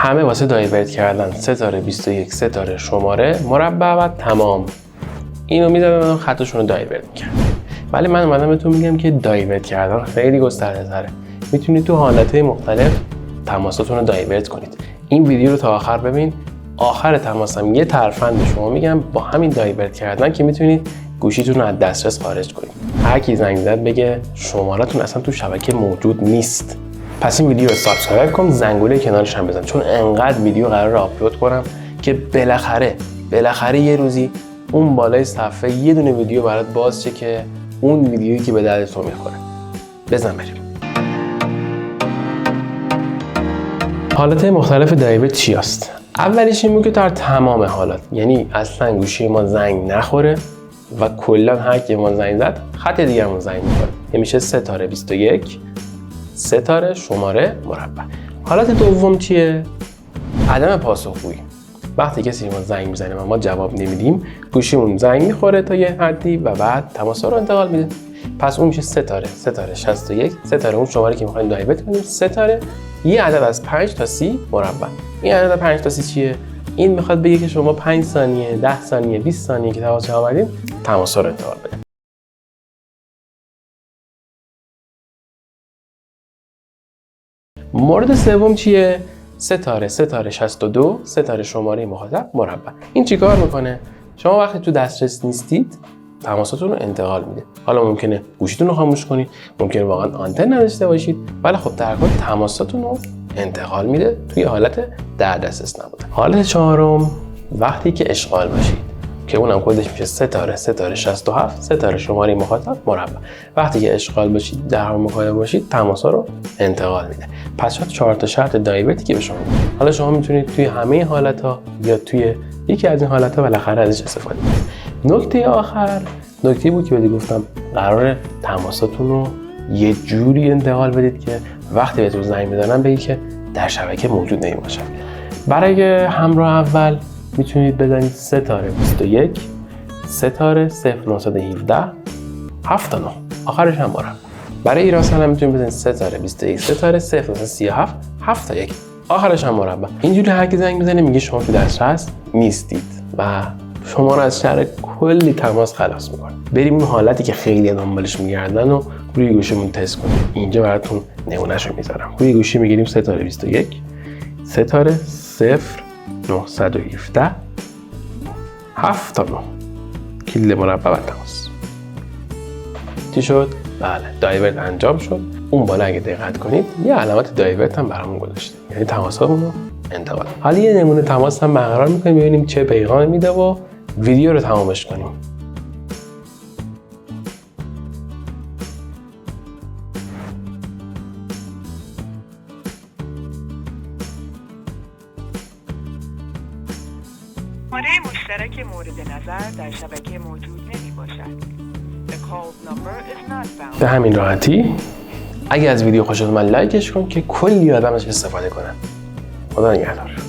همه واسه دایورت کردن ستاره 21 ستاره شماره مربع و تمام اینو میزدن و خطشون رو دایورت میکردن. ولی من اومدم بهتون میگم که دایورت کردن خیلی گسترده تره. میتونید تو حالتهای مختلف تماساتون رو دایورت کنید. این ویدیو رو تا آخر ببین. آخر تماسم یه ترفند به شما میگم با همین دایورت کردن که میتونید گوشیتون رو از دسترس خارج کنید. هر کی زنگ زد بگه شماره‌تون اصلا تو شبکه موجود نیست. پس این ویدیو رو سابسکرایب کن، زنگوله کنارش هم بزن، چون انقدر ویدیو قراره آپلود کنم که بالاخره یه روزی اون بالای صفحه یه دونه ویدیو برات باز شه که اون ویدیویی که به درد تو میخوره. بزن بریم. حالتهای مختلف دایورت چی است؟ اولیش این بود که در تمام حالات، یعنی اصلا گوشی ما زنگ نخوره و کلا هر کی ما زنگ زد خط دیگه‌مون زنگ می‌خوره. میشه ستاره 21 ستاره شماره مربع. حالت دوم چیه؟ عدم پاسخگویی. وقتی کسی ما زنگ میزنه و ما جواب نمیدیم، گوشیمون زنگ میخوره تا یه حدی و بعد تماس رو انتقال میده. پس اون میشه ستاره 61 ستاره اون شماره که میخوایم دایورت کنیم، ستاره یه عدد از 5 تا 30 مربع. این عدد 5 تا 30 چیه؟ این میخواد بگه که شما 5 ثانیه 10 ثانیه 20 ثانیه که تماس آوردین تماس رو انتقال بده. مورد سوم چیه؟ ستاره 62 ستاره شماره مخاطب مربع. این چیکار میکنه؟ شما وقتی تو دسترس نیستید تماساتون رو انتقال میده. حالا ممکنه گوشیتون رو خاموش کنید، ممکنه واقعا آنتن نداشته باشید، ولی خب در کل تماساتون رو انتقال میده توی حالت در دسترس نبودن. حالت چهارم وقتی که اشغال باشید که اونم کدش میشه ستاره 67 ستاره شماره مخاطب مربع. وقتی که اشغال باشید در حال مکالمه باشید تماسا رو انتقال میده. پس شد 4 تا شرط دایورتی که به شما میده. حالا شما میتونید توی همه حالت‌ها یا توی یکی از این حالت‌ها بالاخره ازش استفاده کنید. نکته آخر نکته بود که بهتون گفتم قراره تماساتون رو یه جوری انتقال بدید که وقتی بهتون زنگ میزنن بگید که در شبکه موجود نمیباشن. برای همراه اول میتونید بزنید ستاره 21 ستاره 0917 79 آخرش هم مربع. برای ایران هم میتونید بزنید ستاره 21 ستاره 0937 71 آخرش هم مربع. اینجوری هر کی زنگ میزنه میگه شما تو دسترس نیستید و شما رو از شر کلی تماس خلاص میکنه. بریم اون حالتی که خیلی دنبالش میگردن و روی گوشیمون تست کنیم. اینجا براتون نمونهشو میذارم. روی گوشی میگیریم ستاره 21 ستاره 0917 79 کلید مربع و تماس. چی شد؟ بله دایورت انجام شد. اون بالا اگه دقت کنید یه علامت دایورت هم برامون گذاشته، یعنی تماسامون رو انتقال. حالا یه نمونه تماس هم برقرار می‌کنیم ببینیم چه پیغامی میده و ویدیو رو تمامش کنیم. شماره مشترک مورد نظر در شبکه موجود نمی‌باشد. به همین راحتی. اگه از ویدیو خوشت اومد لایکش کن که کلی آدم ازش استفاده کنن. خدا نگهدار.